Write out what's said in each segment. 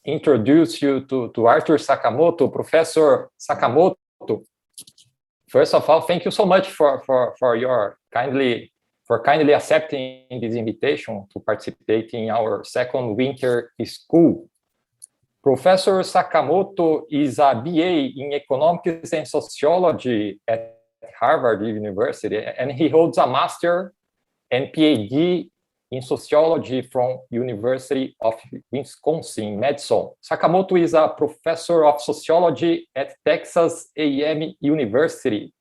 introduce you to Arthur Sakamoto, Professor Sakamoto. First of all, thank you so much for your kindly accepting this invitation to participate in our second winter school. Professor Sakamoto is a BA in Economics and Sociology at Harvard University, and he holds a Master and PhD in Sociology from University of Wisconsin, Madison. Sakamoto is a professor of sociology at Texas A&M University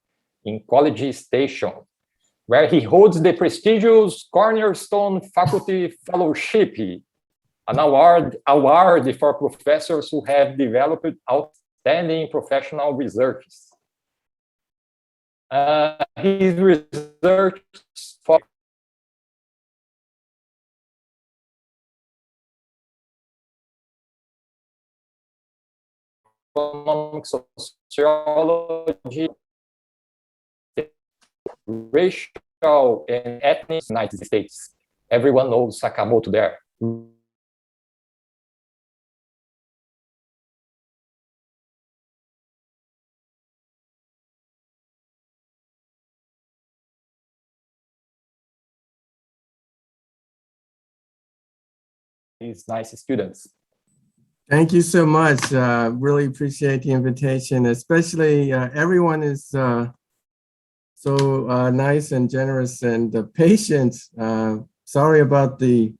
in College Station, where he holds the prestigious Cornerstone Faculty Fellowship, an award for professors who have developed outstanding professional research. His research for economic sociology, racial and ethnic United States. Everyone knows Sakamoto there. These nice students. Thank you so much. Really appreciate the invitation, especially everyone is so nice and generous and patient. Sorry about the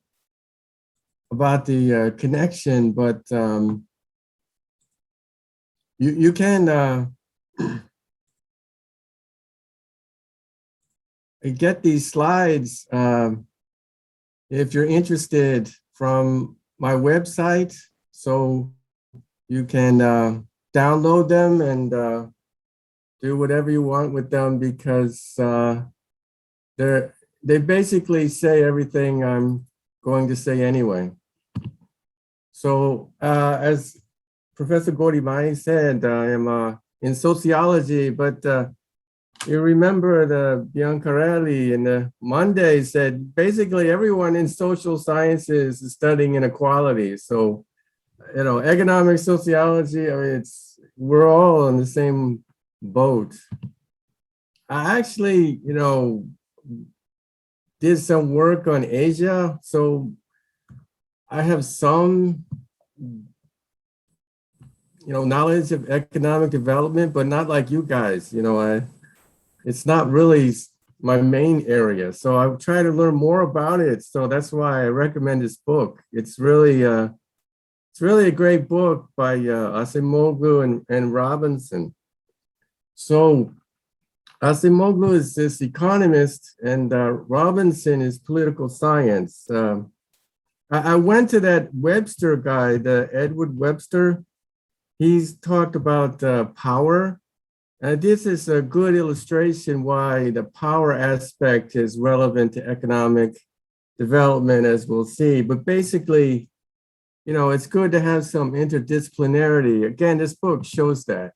connection, but you can get these slides if you're interested from my website. So you can download them and do whatever you want with them, because they basically say everything I'm going to say anyway. So as Professor Gordimani said, I am in sociology, but you remember the Biancarelli and the Monday said basically everyone in social sciences is studying inequality. So, you know, economic sociology, I mean, we're all on the same boat. I actually, you know, did some work on Asia. So I have some, you know, knowledge of economic development, but not like you guys, you know, it's not really my main area. So I try to learn more about it. So that's why I recommend this book. It's really a great book by Acemoglu and Robinson. So Acemoglu is this economist and Robinson is political science. I went to that Webster guy, the Edward Webster. He's talked about power. This is a good illustration why the power aspect is relevant to economic development, as we'll see. But basically, you know, it's good to have some interdisciplinarity. Again, this book shows that.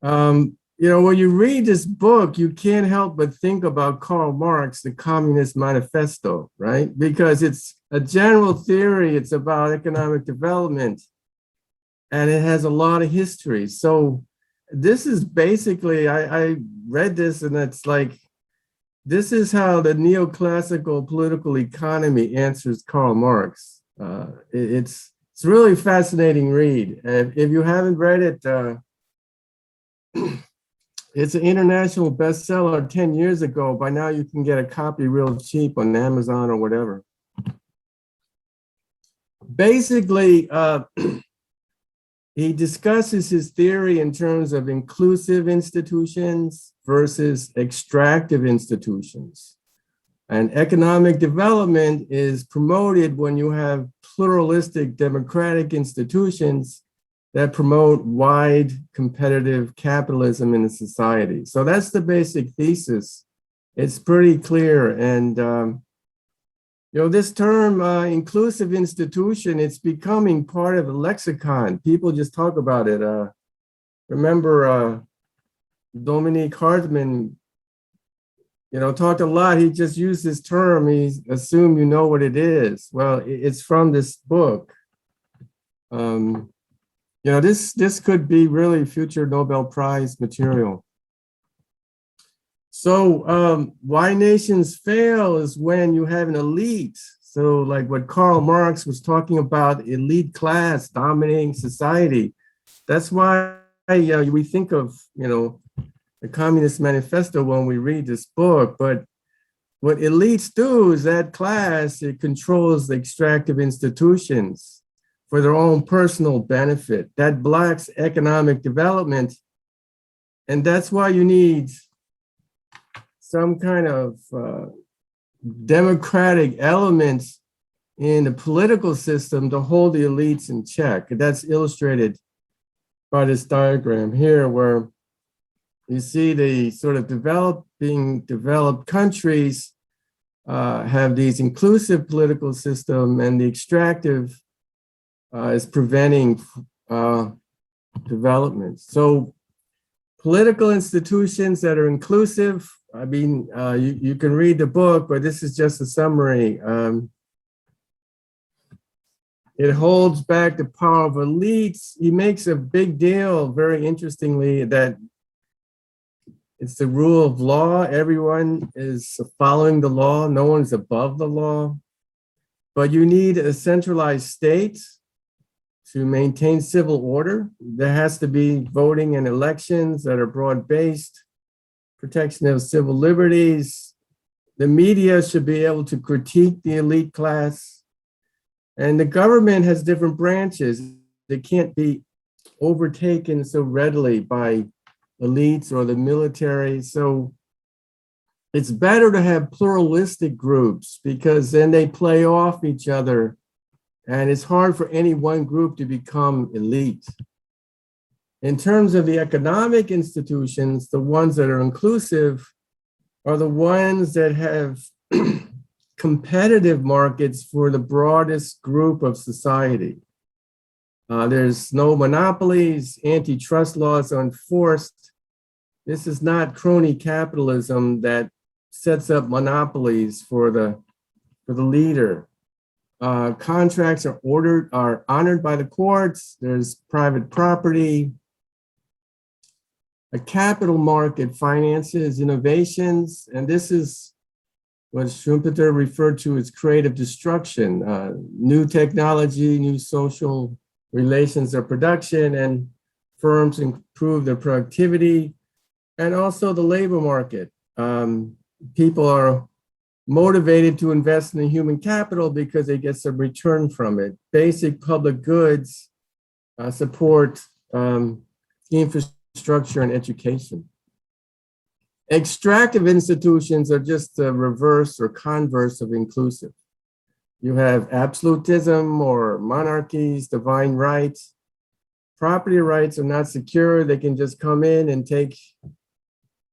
You know, when you read this book, you can't help but think about Karl Marx, the Communist Manifesto, right? Because it's a general theory, it's about economic development, and it has a lot of history. So this is basically, I read this and it's like, this is how the neoclassical political economy answers Karl Marx. It's really a fascinating read. If you haven't read it, it's an international bestseller 10 years ago. By now you can get a copy real cheap on Amazon or whatever. Basically, he discusses his theory in terms of inclusive institutions versus extractive institutions. And economic development is promoted when you have pluralistic democratic institutions that promote wide competitive capitalism in a society. So that's the basic thesis. It's pretty clear. And you know, this term inclusive institution, it's becoming part of a lexicon. People just talk about it. Remember Dominique Hartmann, you know, talked a lot. He just used this term. He assumed you know what it is. Well, it's from this book. You know, this could be really future Nobel Prize material. So why nations fail is when you have an elite. So like what Karl Marx was talking about, elite class dominating society. That's why we think of, you know, the Communist Manifesto when we read this book. But what elites do is that class, it controls the extractive institutions for their own personal benefit. That blocks economic development. And that's why you need some kind of democratic elements in the political system to hold the elites in check. That's illustrated by this diagram here, where you see the sort of developed countries have these inclusive political system, and the extractive is preventing development. So political institutions that are inclusive, I mean, you can read the book, but this is just a summary. It holds back the power of elites. He makes a big deal, very interestingly, that it's the rule of law. Everyone is following the law. No one's above the law. But you need a centralized state to maintain civil order. There has to be voting and elections that are broad-based, protection of civil liberties. The media should be able to critique the elite class. And the government has different branches. They can't be overtaken so readily by elites or the military. So it's better to have pluralistic groups, because then they play off each other. And it's hard for any one group to become elite. In terms of the economic institutions, the ones that are inclusive are the ones that have competitive markets for the broadest group of society. There's no monopolies, antitrust laws are enforced. This is not crony capitalism that sets up monopolies for the leader. Contracts are honored by the courts. There's private property. A capital market finances innovations, and this is what Schumpeter referred to as creative destruction. New technology, new social relations of production, and firms improve their productivity, and also the labor market. People are motivated to invest in the human capital because they get some return from it. Basic public goods support infrastructure and education. Extractive institutions are just the reverse or converse of inclusive. You have absolutism or monarchies, divine rights. Property rights are not secure. They can just come in and take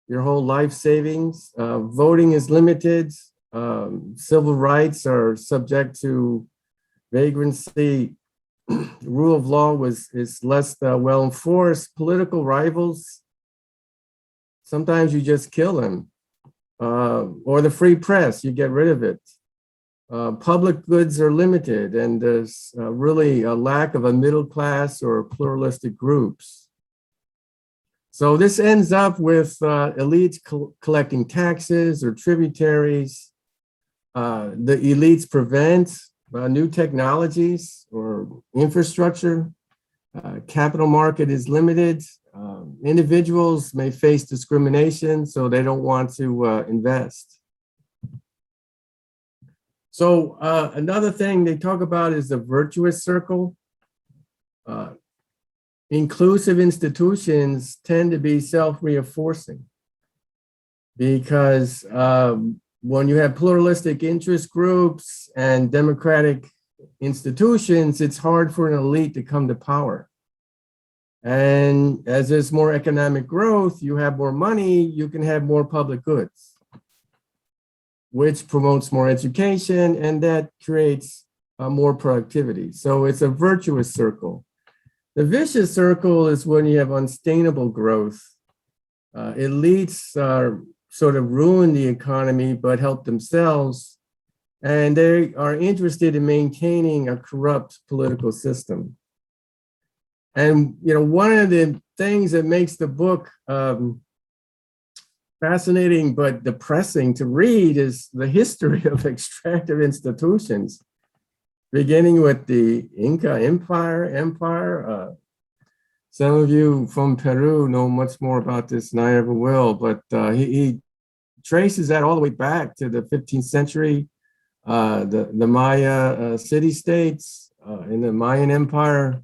your whole life savings. Voting is limited. Civil rights are subject to vagrancy. Rule of law is less well enforced. Political rivals, sometimes you just kill them. Or the free press, you get rid of it. Public goods are limited, and there's really a lack of a middle class or pluralistic groups. So this ends up with elites collecting taxes or tributaries. The elites prevent new technologies or infrastructure. Capital market is limited. Individuals may face discrimination, so they don't want to invest. So another thing they talk about is the virtuous circle. Inclusive institutions tend to be self-reinforcing, because when you have pluralistic interest groups and democratic institutions, it's hard for an elite to come to power. And as there's more economic growth, you have more money, you can have more public goods, which promotes more education, and that creates more productivity. So it's a virtuous circle. The vicious circle is when you have unsustainable growth. Elites sort of ruin the economy, but help themselves. And they are interested in maintaining a corrupt political system. And, one of the things that makes the book fascinating but depressing to read is the history of extractive institutions, beginning with the Inca Empire. Some of you from Peru know much more about this than I ever will, but he traces that all the way back to the 15th century, the Maya city-states in the Mayan Empire.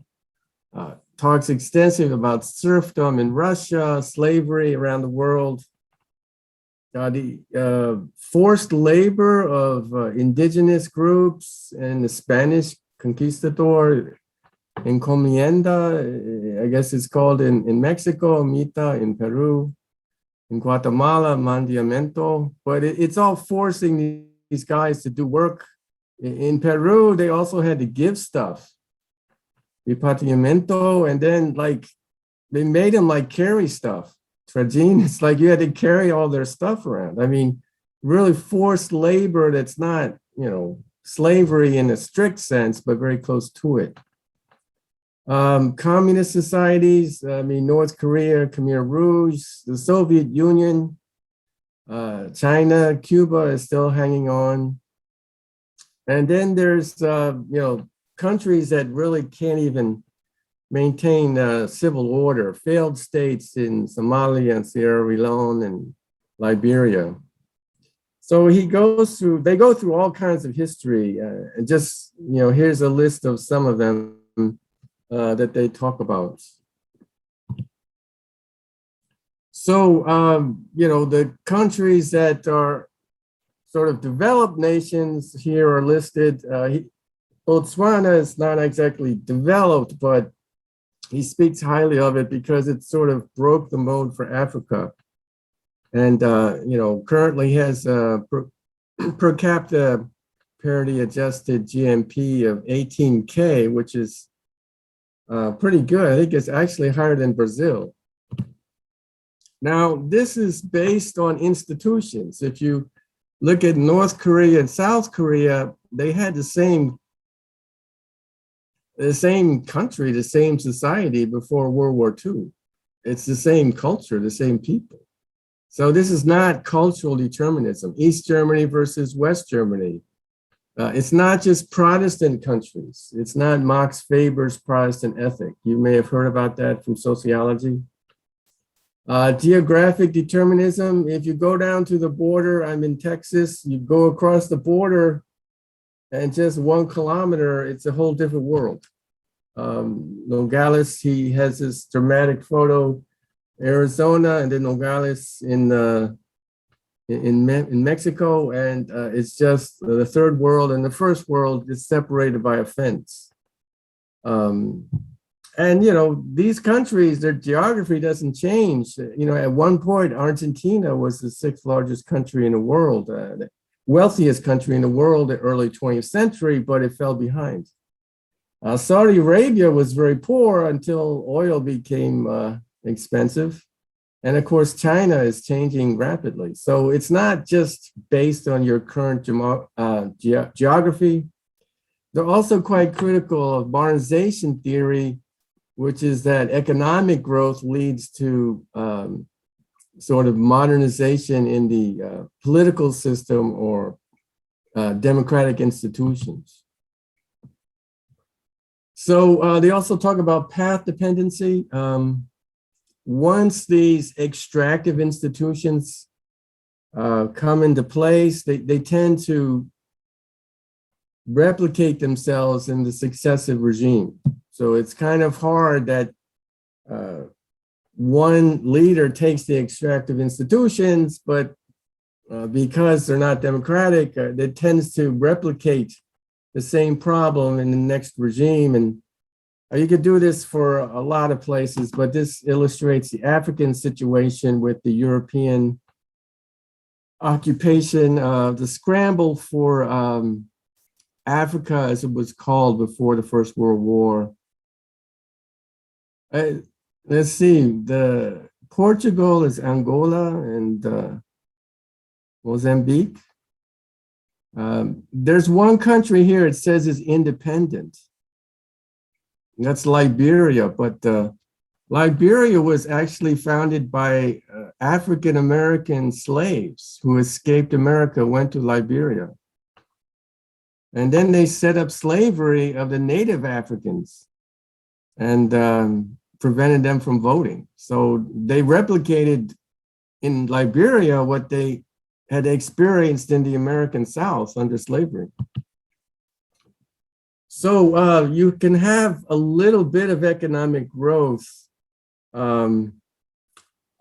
Talks extensively about serfdom in Russia, slavery around the world, the forced labor of indigenous groups and the Spanish conquistador, encomienda, I guess it's called in Mexico, mita in Peru, in Guatemala, mandiamento, but it's all forcing these guys to do work. In Peru, they also had to give stuff, repatriamiento, and then they made them carry stuff. Trajin, it's like you had to carry all their stuff around. I mean, really forced labor that's not, slavery in a strict sense, but very close to it. Communist societies, North Korea, Khmer Rouge, the Soviet Union, China, Cuba is still hanging on. And then there's, countries that really can't even maintain civil order, failed states in Somalia and Sierra Leone and Liberia. So they go through all kinds of history, and just, here's a list of some of them that they talk about. So, the countries that are sort of developed nations here are listed. Botswana is not exactly developed, but he speaks highly of it because it sort of broke the mode for Africa. And, currently has per capita parity adjusted GMP of 18K, which is pretty good. I think it's actually higher than Brazil. Now, this is based on institutions. If you look at North Korea and South Korea, they had the same country, the same society before World War II. It's the same culture, the same people. So this is not cultural determinism, East Germany versus West Germany. It's not just Protestant countries. It's not Max Weber's Protestant ethic. You may have heard about that from sociology. Geographic determinism, if you go down to the border, I'm in Texas, you go across the border and just 1 kilometer, it's a whole different world. Nogales, he has this dramatic photo, Arizona, and then Nogales in Mexico, and it's just the third world, and the first world is separated by a fence. And these countries, their geography doesn't change. At one point, Argentina was the 6th largest country in the world, the wealthiest country in the world in the early 20th century, but it fell behind. Saudi Arabia was very poor until oil became expensive. And of course, China is changing rapidly. So it's not just based on your current geography. They're also quite critical of modernization theory, which is that economic growth leads to sort of modernization in the political system or democratic institutions. So they also talk about path dependency. Once these extractive institutions come into place, they tend to replicate themselves in the successive regime. So it's kind of hard that one leader takes the extractive institutions, but because they're not democratic, it tends to replicate the same problem in the next regime. And you could do this for a lot of places, but this illustrates the African situation with the European occupation, the scramble for Africa, as it was called before the First World War. Let's see, Portugal is Angola and Mozambique. There's one country here it says is independent. That's Liberia, but Liberia was actually founded by African-American slaves who escaped America, went to Liberia. And then they set up slavery of the native Africans and prevented them from voting. So they replicated in Liberia what they had experienced in the American South under slavery. So you can have a little bit of economic growth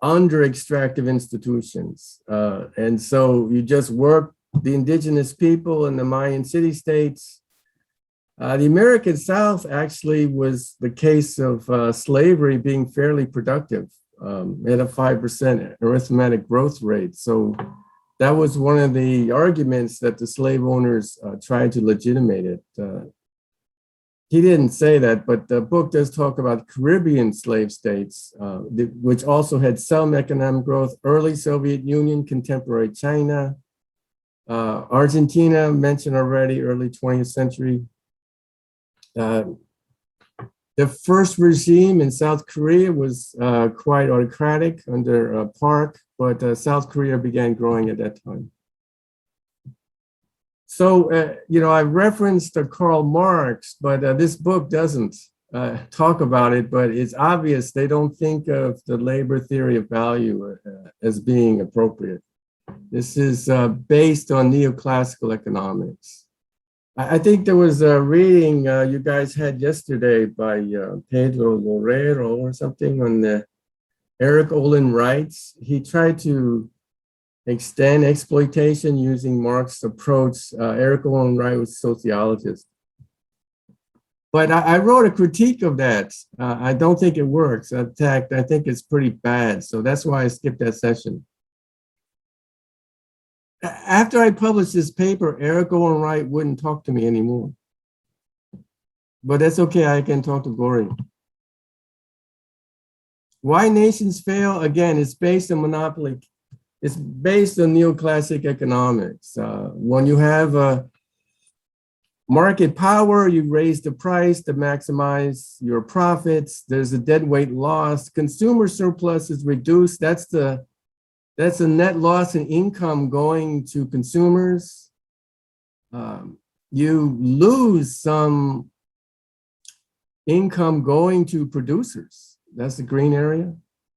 under extractive institutions. And so you just work the indigenous people in the Mayan city-states. The American South actually was the case of slavery being fairly productive at a 5% arithmetic growth rate. So that was one of the arguments that the slave owners tried to legitimate it. He didn't say that, but the book does talk about Caribbean slave states, which also had some economic growth, early Soviet Union, contemporary China, Argentina, mentioned already, early 20th century. The first regime in South Korea was quite autocratic under Park, but South Korea began growing at that time. So, I referenced Karl Marx, but this book doesn't talk about it, but it's obvious they don't think of the labor theory of value as being appropriate. This is based on neoclassical economics. I think there was a reading you guys had yesterday by Pedro Lorero or something on the Eric Olin Wright's. He tried to extend exploitation using Marx's approach. Eric Olin Wright was a sociologist. But I wrote a critique of that. I don't think it works. In fact, I think it's pretty bad. So that's why I skipped that session. After I published this paper, Eric Olin Wright wouldn't talk to me anymore. But that's okay, I can talk to Gori. Why nations fail? Again, it's based on monopoly. It's based on neoclassic economics. When you have market power, you raise the price to maximize your profits. There's a deadweight loss. Consumer surplus is reduced. That's a net loss in income going to consumers. You lose some income going to producers. That's the green area.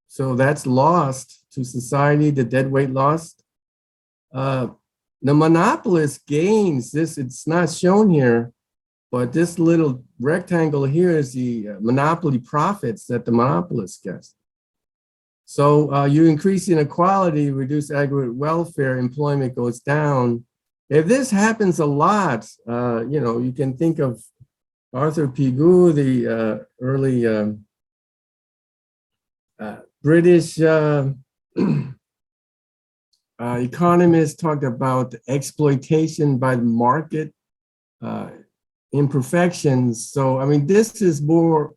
So that's lost to society, the deadweight lost. The monopolist gains this, it's not shown here, but this little rectangle here is the monopoly profits that the monopolist gets. So you increase inequality, reduce aggregate welfare, employment goes down. If this happens a lot, you can think of Arthur Pigou, the early British economist, talked about exploitation by the market, imperfections. So, I mean, this is more,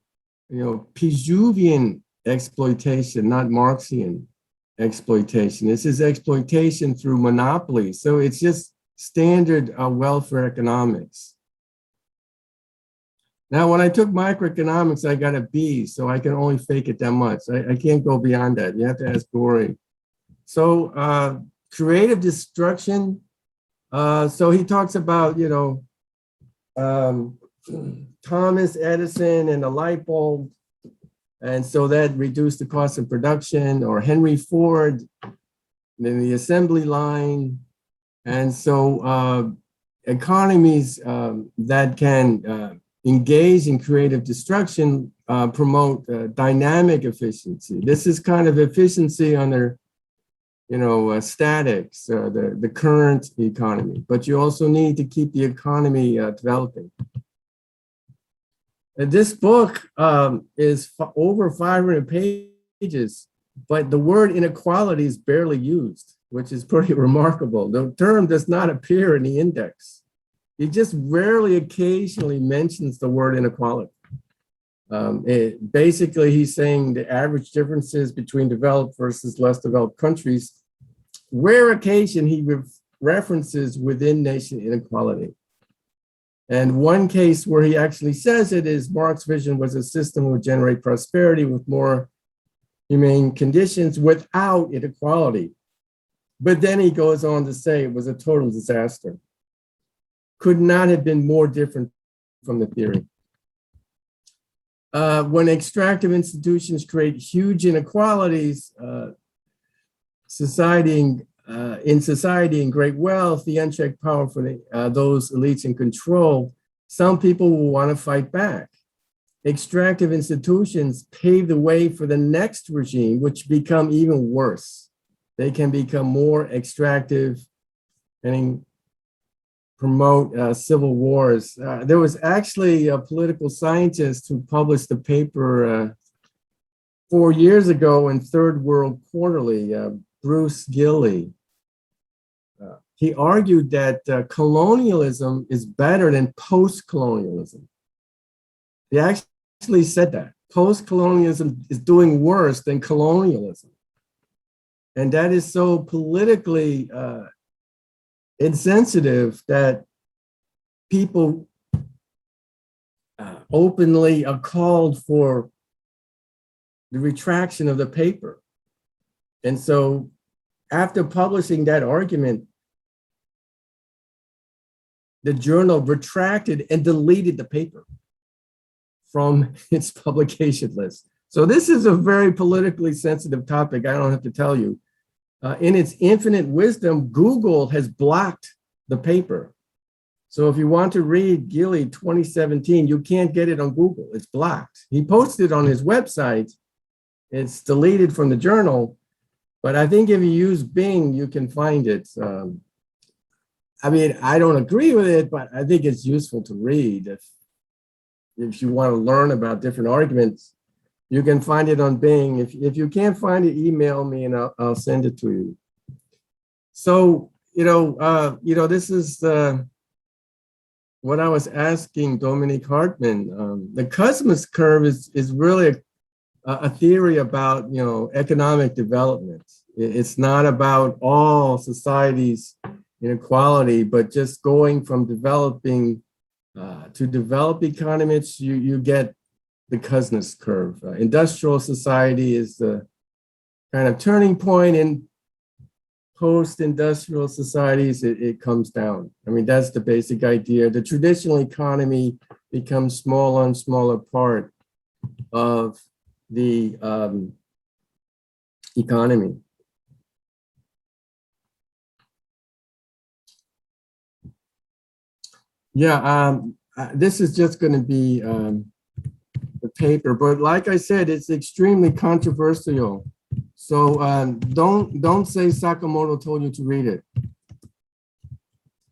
Pigouvian exploitation, not Marxian exploitation. This is exploitation through monopoly. So it's just standard welfare economics. Now, when I took microeconomics, I got a B, so I can only fake it that much. I can't go beyond that. You have to ask Gori. So creative destruction. So he talks about, Thomas Edison and the light bulb. And so that reduced the cost of production, or Henry Ford, then the assembly line. And so economies that can engage in creative destruction promote dynamic efficiency. This is kind of efficiency under, statics, the current economy, but you also need to keep the economy developing. And this book is over 500 pages, but the word inequality is barely used, which is pretty remarkable. The term does not appear in the index. He just rarely occasionally mentions the word inequality. Basically, he's saying the average differences between developed versus less developed countries. Rare occasion he references within nation inequality. And one case where he actually says it is Marx's vision was a system would generate prosperity with more humane conditions without inequality. But then he goes on to say it was a total disaster. Could not have been more different from the theory. When extractive institutions create huge inequalities, in society and great wealth, the unchecked power for those elites in control, some people will want to fight back. Extractive institutions pave the way for the next regime, which become even worse. They can become more extractive and promote civil wars. There was actually a political scientist who published a paper 4 years ago in Third World Quarterly, Bruce Gilley. He argued that colonialism is better than post-colonialism. He actually said that. Post-colonialism is doing worse than colonialism. And that is so politically insensitive that people openly are called for the retraction of the paper. And so after publishing that argument, the journal retracted and deleted the paper from its publication list. So this is a very politically sensitive topic. I don't have to tell you. In its infinite wisdom, Google has blocked the paper. So if you want to read Gilley 2017, you can't get it on Google. It's blocked. He posted it on his website. It's deleted from the journal. But I think if you use Bing, you can find it. I mean, I don't agree with it, but I think it's useful to read. If you want to learn about different arguments, you can find it on Bing. If you can't find it, email me and I'll send it to you. So, this is what I was asking Dominique Hartmann. The Cosmos curve is really a theory about, economic development. It's not about all societies' inequality, but just going from developing to developed economies, you get the Cosmos curve. Industrial society is the kind of turning point. In post-industrial societies, it comes down. I mean, that's the basic idea. The traditional economy becomes smaller and smaller part of the economy. Yeah, this is just going to be the paper, but like I said, it's extremely controversial. So don't say Sakamoto told you to read it,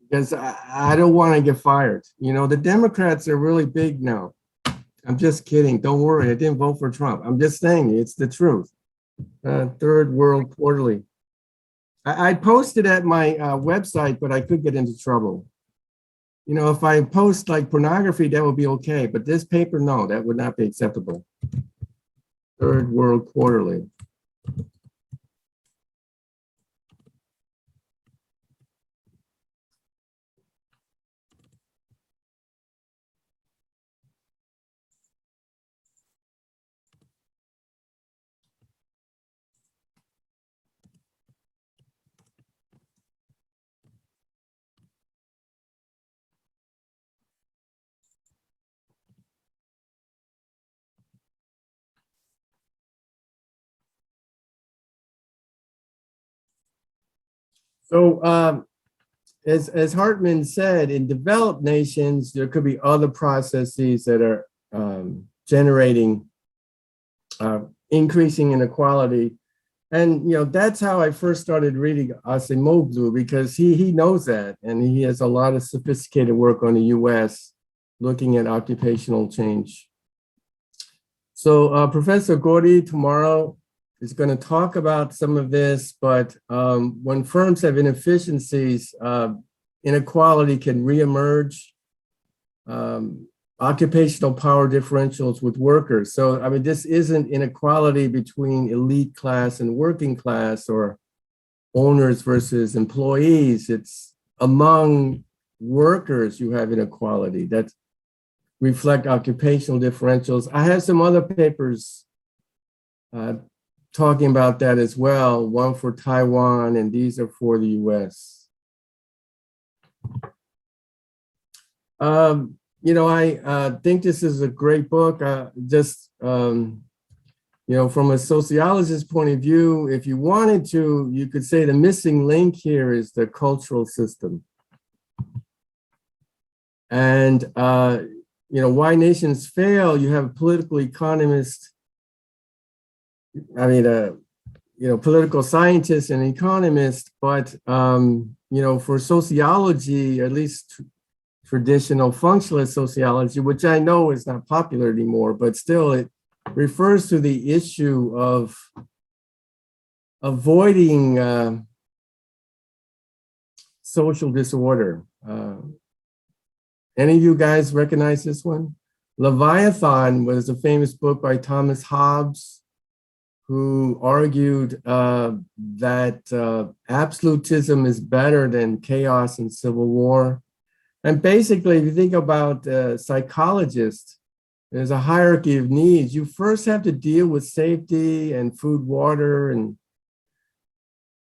because I don't want to get fired. The Democrats are really big now. I'm just kidding. Don't worry. I didn't vote for Trump. I'm just saying it's the truth. Third World Quarterly. I posted at my website, but I could get into trouble. If I post like pornography, that would be okay. But this paper, no, that would not be acceptable. Third World Quarterly. So as Hartmann said, in developed nations, there could be other processes that are generating increasing inequality. And that's how I first started reading Acemoglu, because he knows that, and he has a lot of sophisticated work on the US looking at occupational change. So Professor Gori tomorrow is going to talk about some of this, but when firms have inefficiencies, inequality can reemerge, occupational power differentials with workers. So, I mean, this isn't inequality between elite class and working class or owners versus employees. It's among workers, you have inequality that reflect occupational differentials. I have some other papers talking about that as well, one for Taiwan, and these are for the US. I think this is a great book. From a sociologist's point of view, if you wanted to, you could say the missing link here is the cultural system. And, why nations fail, you have a political economist, political scientist and economist, but, for sociology, at least traditional functionalist sociology, which I know is not popular anymore, but still it refers to the issue of avoiding social disorder. Any of you guys recognize this one? Leviathan was a famous book by Thomas Hobbes, who argued that absolutism is better than chaos and civil war. And basically, if you think about psychologists, there's a hierarchy of needs. You first have to deal with safety and food, water, and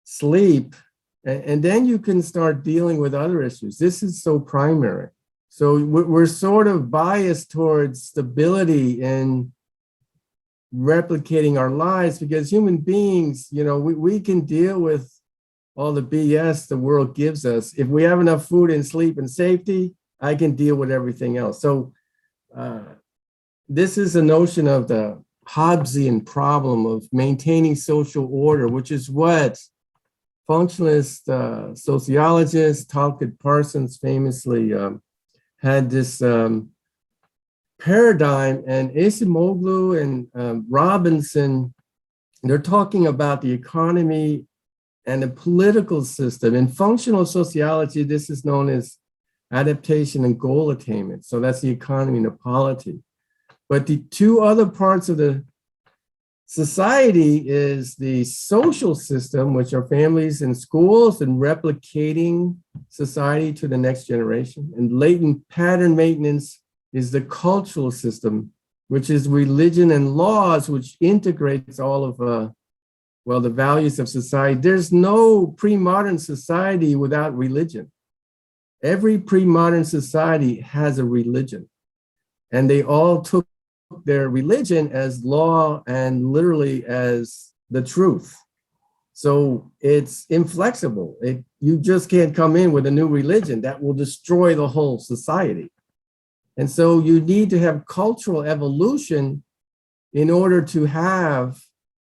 sleep, and then you can start dealing with other issues. This is so primary. So we're sort of biased towards stability and replicating our lives because human beings, we can deal with all the BS the world gives us. If we have enough food and sleep and safety, I can deal with everything else. So this is a notion of the Hobbsian problem of maintaining social order, which is what functionalist sociologist Talcott Parsons famously had this paradigm, and Acemoglu and Robinson, they're talking about the economy and the political system. In functional sociology, this is known as adaptation and goal attainment. So that's the economy and the polity. But the two other parts of the society is the social system, which are families and schools and replicating society to the next generation. And latent pattern maintenance is the cultural system, which is religion and laws, which integrates all of the values of society. There's no pre-modern society without religion. Every pre-modern society has a religion, and they all took their religion as law and literally as the truth. So it's inflexible. You just can't come in with a new religion that will destroy the whole society. And so you need to have cultural evolution in order to have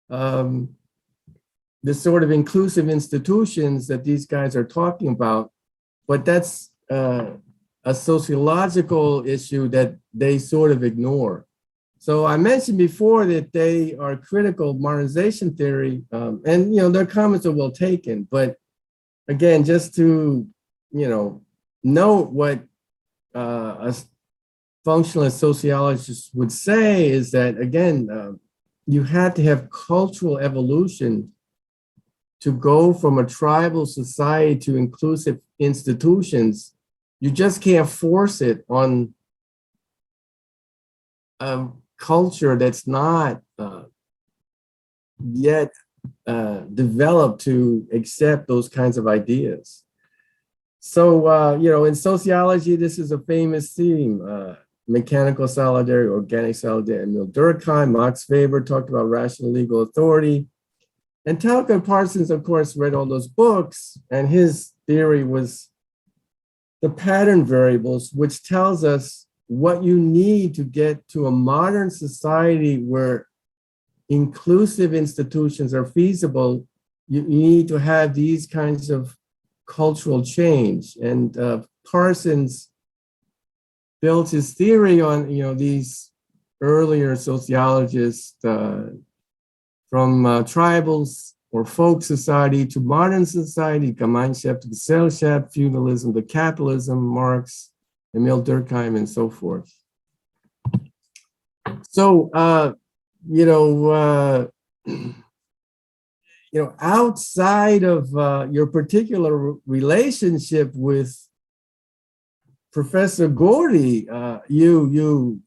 the sort of inclusive institutions that these guys are talking about. But that's a sociological issue that they sort of ignore. So I mentioned before that they are critical of modernization theory, and their comments are well taken. But again, just to note what a functionalist sociologist would say is that again, you had to have cultural evolution to go from a tribal society to inclusive institutions. You just can't force it on a culture that's not yet developed to accept those kinds of ideas. So, in sociology, this is a famous theme, mechanical solidarity, organic solidarity. Emil Durkheim, Max Weber talked about rational legal authority. And Talcott Parsons, of course, read all those books, and his theory was the pattern variables, which tells us what you need to get to a modern society where inclusive institutions are feasible. You need to have these kinds of cultural change. And Parsons built his theory on these earlier sociologists from tribals or folk society to modern society, Gemeinschaft, Gesellschaft, feudalism to capitalism, Marx, Emil Durkheim, and so forth. So, outside of your particular relationship with Professor Gordy, you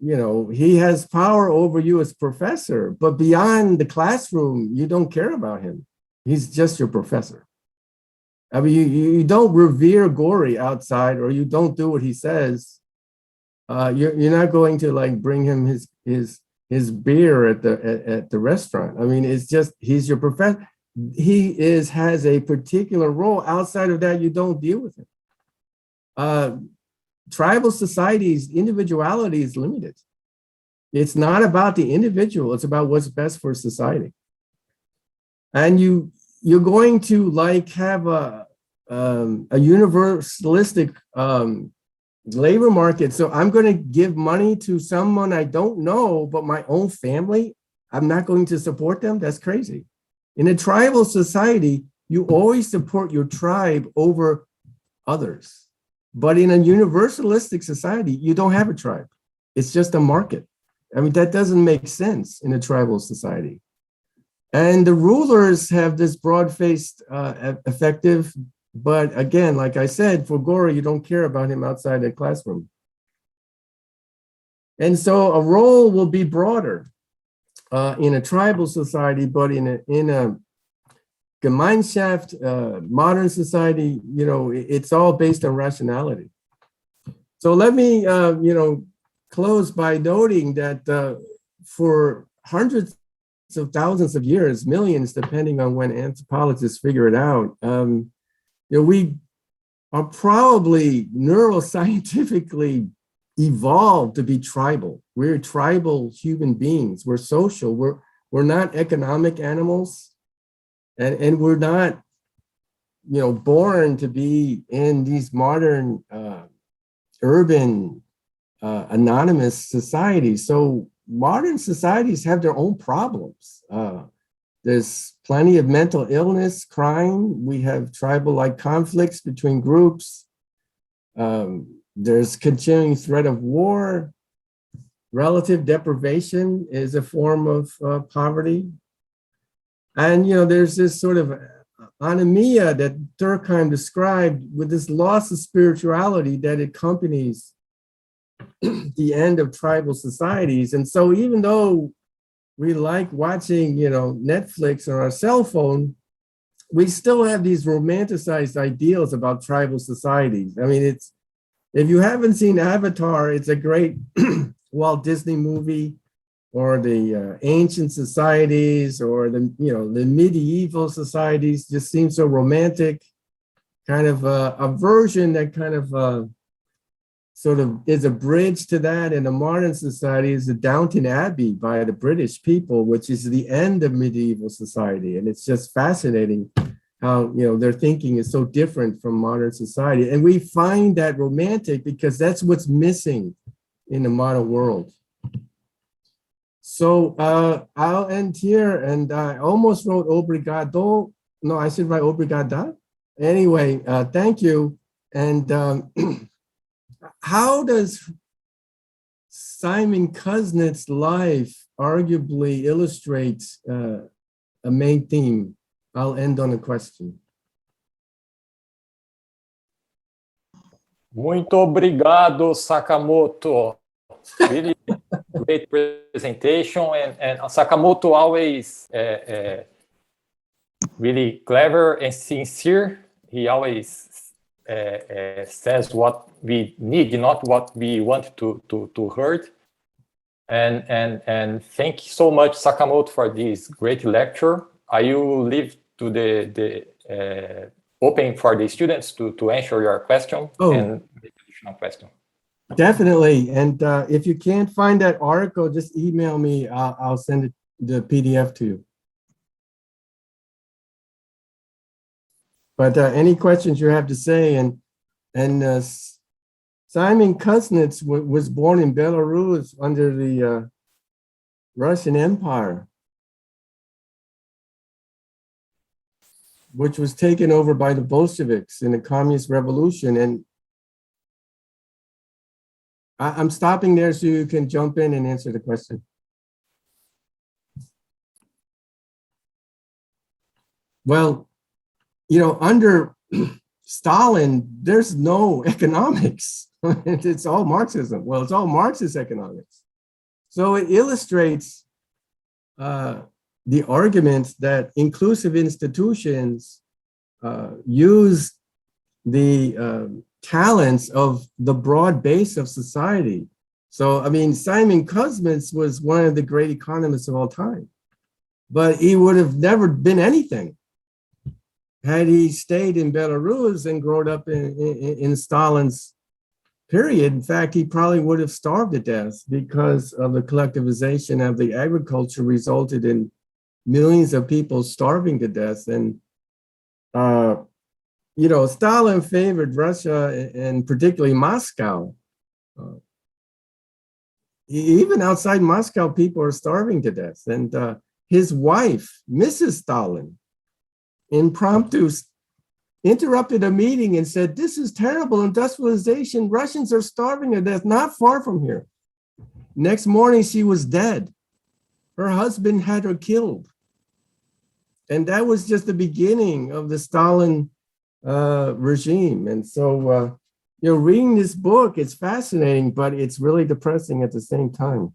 know, he has power over you as professor, but beyond the classroom, you don't care about him. He's just your professor. I mean, you don't revere Gordy outside, or you don't do what he says. You're not going to like bring him his beer at the restaurant. I mean, it's just he's your professor. He has a particular role. Outside of that, you don't deal with him. Tribal societies, individuality is limited. It's not about the individual. It's about what's best for society. And you're going to like have a universalistic labor market. So I'm going to give money to someone I don't know, but my own family, I'm not going to support them. That's crazy. In a tribal society, you always support your tribe over others. But in a universalistic society, you don't have a tribe. It's just a market. I mean, that doesn't make sense in a tribal society. And the rulers have this broad-faced effective, but again, like I said, for Gora, you don't care about him outside the classroom. And so a role will be broader in a tribal society, but in a Gemeinschaft, modern society, you know, it's all based on rationality. So let me, you know, close by noting that for hundreds of thousands of years, millions, depending on when anthropologists figure it out, you know, we are probably neuroscientifically evolved to be tribal. We're tribal human beings. We're social. We're not economic animals. And we're not, you know, born to be in these modern urban anonymous societies. So modern societies have their own problems. There's plenty of mental illness, crime. We have tribal-like conflicts between groups. There's continuing threat of war. Relative deprivation is a form of poverty. And, you know, there's this sort of anomia that Durkheim described with this loss of spirituality that accompanies the end of tribal societies. And so even though we like watching, you know, Netflix on our cell phone, we still have these romanticized ideals about tribal societies. I mean, it's, if you haven't seen Avatar, it's a great Walt Disney movie, or the ancient societies, or the, you know, the medieval societies just seem so romantic. Kind of a version that kind of sort of is a bridge to that in a modern society is the Downton Abbey by the British people, which is the end of medieval society. And it's just fascinating how, you know, their thinking is so different from modern society. And we find that romantic because that's what's missing in the modern world. So I'll end here, and I almost wrote obrigado. No, I should write obrigada. Anyway, thank you. And how does Simon Kuznets' life arguably illustrate a main theme? I'll end on a question. Muito obrigado, Sakamoto. Really great presentation, and Sakamoto always really clever and sincere. He always says what we need, not what we want to hear. And thank you so much, Sakamoto, for this great lecture. I will leave to the open for the students to answer your question and the additional question. Definitely. And if you can't find that article, just email me. I'll send it, the PDF to you. But any questions you have to say, and Simon Kuznets was born in Belarus under the Russian Empire, which was taken over by the Bolsheviks in the Communist Revolution. And I'm stopping there so you can jump in and answer the question. Well, you know, under Stalin, there's no economics. It's all Marxism. Well, it's all Marxist economics. So it illustrates the argument that inclusive institutions use the talents of the broad base of society. So, I mean, Simon Kuznets was one of the great economists of all time, but he would have never been anything had he stayed in Belarus and grown up in Stalin's period. In fact, he probably would have starved to death because of the collectivization of the agriculture resulted in millions of people starving to death. And, you know, Stalin favored Russia and particularly Moscow. Even outside Moscow, people are starving to death. And his wife, Mrs. Stalin, impromptu interrupted a meeting and said, "This is terrible industrialization. Russians are starving to death not far from here." Next morning, she was dead. Her husband had her killed. And that was just the beginning of the Stalin regime. And so, you know, reading this book, it's fascinating, but it's really depressing at the same time.